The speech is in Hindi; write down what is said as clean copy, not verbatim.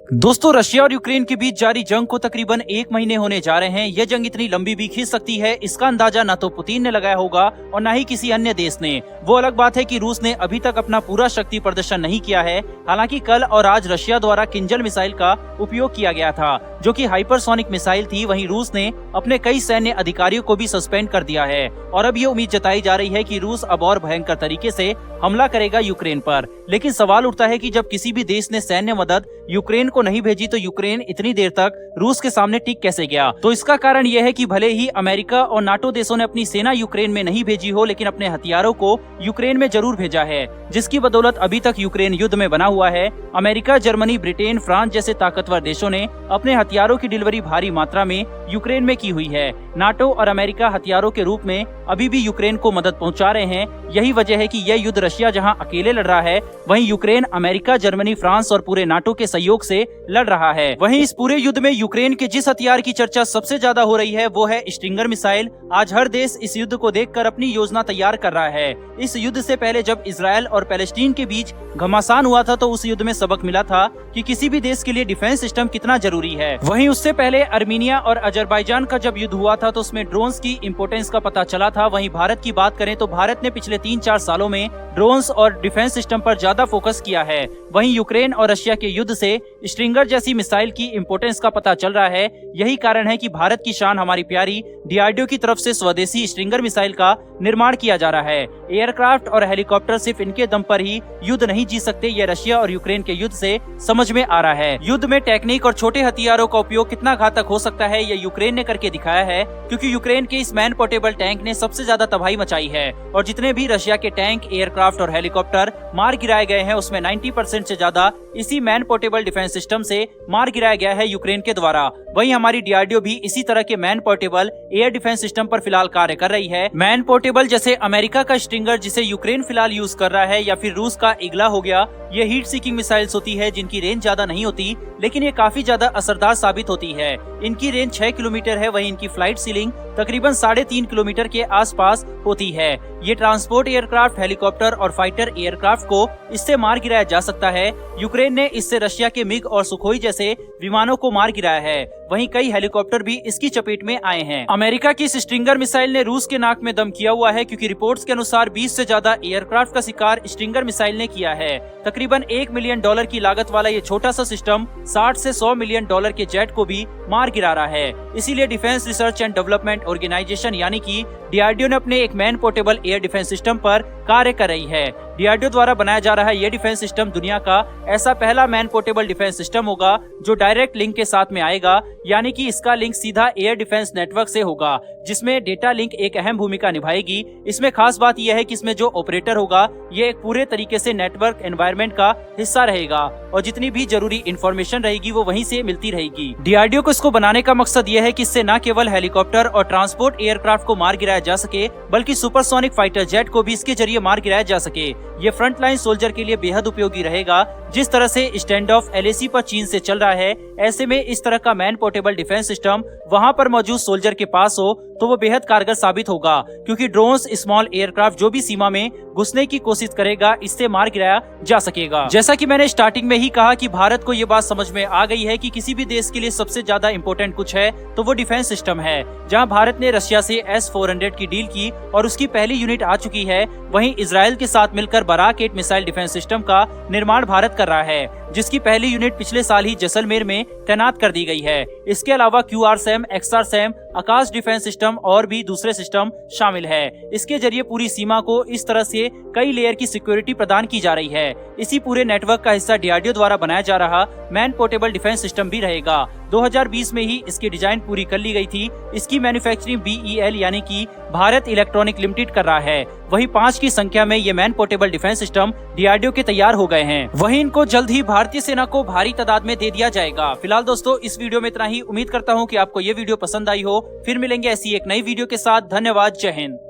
दोस्तों, रशिया और यूक्रेन के बीच जारी जंग को तकरीबन 1 महीने होने जा रहे हैं। यह जंग इतनी लंबी भी खींच सकती है, इसका अंदाजा न तो पुतिन ने लगाया होगा और न ही किसी अन्य देश ने। वो अलग बात है कि रूस ने अभी तक अपना पूरा शक्ति प्रदर्शन नहीं किया है। हालांकि कल और आज रशिया द्वारा किंजल मिसाइल का उपयोग किया गया था, जो कि हाइपरसोनिक मिसाइल थी। वहीं रूस ने अपने कई सैन्य अधिकारियों को भी सस्पेंड कर दिया है और अब ये उम्मीद जताई जा रही है कि रूस अब और भयंकर तरीके से हमला करेगा यूक्रेन पर। लेकिन सवाल उठता है कि जब किसी भी देश ने सैन्य मदद यूक्रेन को नहीं भेजी तो यूक्रेन इतनी देर तक रूस के सामने टिक कैसे गया। तो इसका कारण यह है कि भले ही अमेरिका और नाटो देशों ने अपनी सेना यूक्रेन में नहीं भेजी हो, लेकिन अपने हथियारों को यूक्रेन में जरूर भेजा है, जिसकी बदौलत अभी तक यूक्रेन युद्ध में बना हुआ है। अमेरिका, जर्मनी, ब्रिटेन, फ्रांस जैसे ताकतवर देशों ने अपने हथियारों की डिलीवरी भारी मात्रा में यूक्रेन में की हुई है। नाटो और अमेरिका हथियारों के रूप में अभी भी यूक्रेन को मदद पहुंचा रहे हैं। यही वजह है कि यह युद्ध रशिया जहां अकेले लड़ रहा है, वहीं यूक्रेन अमेरिका, जर्मनी, फ्रांस और पूरे नाटो के सहयोग से लड़ रहा है। वहीं इस पूरे युद्ध में यूक्रेन के जिस हथियार की चर्चा सबसे ज्यादा हो रही है वो है स्टिंगर मिसाइल। आज हर देश इस युद्ध को देखकर अपनी योजना तैयार कर रहा है। इस युद्ध से पहले जब इजरायल और पैलेस्टीन के बीच घमासान हुआ था तो उस युद्ध में सबक मिला था कि किसी भी देश के लिए डिफेंस सिस्टम कितना जरूरी है। वहीं उससे पहले अर्मीनिया और अजरबैजान का जब युद्ध हुआ था तो उसमें ड्रोन्स की इम्पोर्टेंस का पता चला था। वहीं भारत की बात करें तो भारत ने पिछले 3-4 सालों में ड्रोन्स और डिफेंस सिस्टम पर ज्यादा फोकस किया है। वहीं यूक्रेन और रशिया के युद्ध से स्ट्रिंगर जैसी मिसाइल की इम्पोर्टेंस का पता चल रहा है। यही कारण है कि भारत की शान हमारी प्यारी डीआरडीओ की तरफ से स्वदेशी स्ट्रिंगर मिसाइल का निर्माण किया जा रहा है। एयरक्राफ्ट और हेलीकॉप्टर सिर्फ इनके दम पर ही युद्ध नहीं जीत सकते, ये रशिया और यूक्रेन के युद्ध से समझ में आ रहा है। युद्ध में टेक्निक और छोटे हथियारों का उपयोग कितना घातक हो सकता है ये यूक्रेन ने करके दिखाया है, क्योंकि यूक्रेन के इस मैन पोर्टेबल टैंक ने सबसे ज्यादा तबाही मचाई है। और जितने भी रशिया के टैंक, एयरक्राफ्ट और हेलीकॉप्टर मार गिराए गए हैं उसमें 90% से ज्यादा इसी मैन पोर्टेबल डिफेंस सिस्टम से मार गिराया गया है यूक्रेन के द्वारा। वहीं हमारी डीआरडीओ भी इसी तरह के man portable air defence system पर फिलहाल कार्य कर रही है। मैन पोर्टेबल जैसे अमेरिका का स्ट्रिंगर जिसे यूक्रेन फिलहाल यूज कर रहा है, या फिर रूस का इग्ला हो गया, ये हीट सीकिंग मिसाइल्स होती है जिनकी रेंज ज्यादा नहीं होती, लेकिन ये काफी ज्यादा असरदार साबित होती है। इनकी रेंज 6 किलोमीटर है, वहीं इनकी फ्लाइट सीलिंग तकरीबन 3.5 किलोमीटर के आसपास होती है। ये ट्रांसपोर्ट एयरक्राफ्ट, हेलीकॉप्टर और फाइटर एयरक्राफ्ट को इससे मार गिराया जा सकता है। यूक्रेन ने इससे रशिया के मिग और सुखोई जैसे विमानों को मार गिराया है। वहीं कई हेलीकॉप्टर भी इसकी चपेट में आए हैं। अमेरिका की इस स्ट्रिंगर मिसाइल ने रूस के नाक में दम किया हुआ है, क्योंकि रिपोर्ट्स के अनुसार 20 से ज्यादा एयरक्राफ्ट का शिकार स्ट्रिंगर मिसाइल ने किया है। तकरीबन $1 मिलियन की लागत वाला ये छोटा सा सिस्टम 60 से $100 मिलियन के जेट को भी मार गिरा रहा है। इसीलिए defence research and development organisation यानी कि डीआरडीओ ने अपने एक man portable air defence system पर कार्य कर रही है। डीआरडीओ द्वारा बनाया जा रहा ये डिफेंस सिस्टम दुनिया का ऐसा पहला मैन पोर्टेबल डिफेंस सिस्टम होगा जो डायरेक्ट लिंक के साथ में आएगा, यानी कि इसका लिंक सीधा एयर डिफेंस नेटवर्क से होगा, जिसमें डेटा लिंक एक अहम भूमिका निभाएगी। इसमें खास बात यह है कि इसमें जो ऑपरेटर होगा ये एक पूरे तरीके से नेटवर्क एनवायरनमेंट का हिस्सा रहेगा और जितनी भी जरूरी इंफॉर्मेशन रहेगी वो वहीं से मिलती रहेगी। डीआरडीओ को इसको बनाने का मकसद ये है कि इससे न केवल हेलीकॉप्टर और ट्रांसपोर्ट एयरक्राफ्ट को मार गिराया जा सके, बल्कि सुपरसोनिक फाइटर जेट को भी इसके जरिए मार गिराया जा सके। ये फ्रंट लाइन सोल्जर के लिए बेहद उपयोगी रहेगा। जिस तरह से स्टैंड ऑफ एलएसी पर चीन से चल रहा है, ऐसे में इस तरह का मैन पोर्टेबल डिफेंस सिस्टम वहां पर मौजूद सोल्जर के पास हो तो वो बेहद कारगर साबित होगा, क्योंकि ड्रोन्स, स्मॉल एयरक्राफ्ट जो भी सीमा में घुसने की कोशिश करेगा इससे मार गिराया जा सकेगा। जैसा कि मैंने स्टार्टिंग में ही कहा कि भारत को ये बात समझ में आ गई है कि किसी भी देश के लिए सबसे ज्यादा इम्पोर्टेंट कुछ है तो वो डिफेंस सिस्टम है। जहां भारत ने रशिया से S-400 की डील की और उसकी पहली यूनिट आ चुकी है, वहीं इजराइल के साथ मिलकर बराक 8 मिसाइल डिफेंस सिस्टम का निर्माण भारत कर रहा है, जिसकी पहली यूनिट पिछले साल ही जैसलमेर में तैनात कर दी गई है। इसके अलावा QRSAM, XRSAM, आकाश डिफेंस सिस्टम और भी दूसरे सिस्टम शामिल है। इसके जरिए पूरी सीमा को इस तरह से कई लेयर की सिक्योरिटी प्रदान की जा रही है। इसी पूरे नेटवर्क का हिस्सा डीआरडीओ द्वारा बनाया जा रहा मैन पोर्टेबल डिफेंस सिस्टम भी रहेगा। 2020 में ही इसकी डिजाइन पूरी कर ली गई थी। इसकी मैन्युफैक्चरिंग BEL यानी कि भारत इलेक्ट्रॉनिक लिमिटेड कर रहा है। वहीं 5 की संख्या में ये man portable defence system DRDO के तैयार हो गए हैं। वहीं इनको जल्द ही भारतीय सेना को भारी तादाद में दे दिया जाएगा। फिलहाल दोस्तों इस वीडियो में इतना ही। उम्मीद करता हूँ कि आपको ये वीडियो पसंद आई हो। फिर मिलेंगे ऐसी एक नई वीडियो के साथ। धन्यवाद। जय हिंद।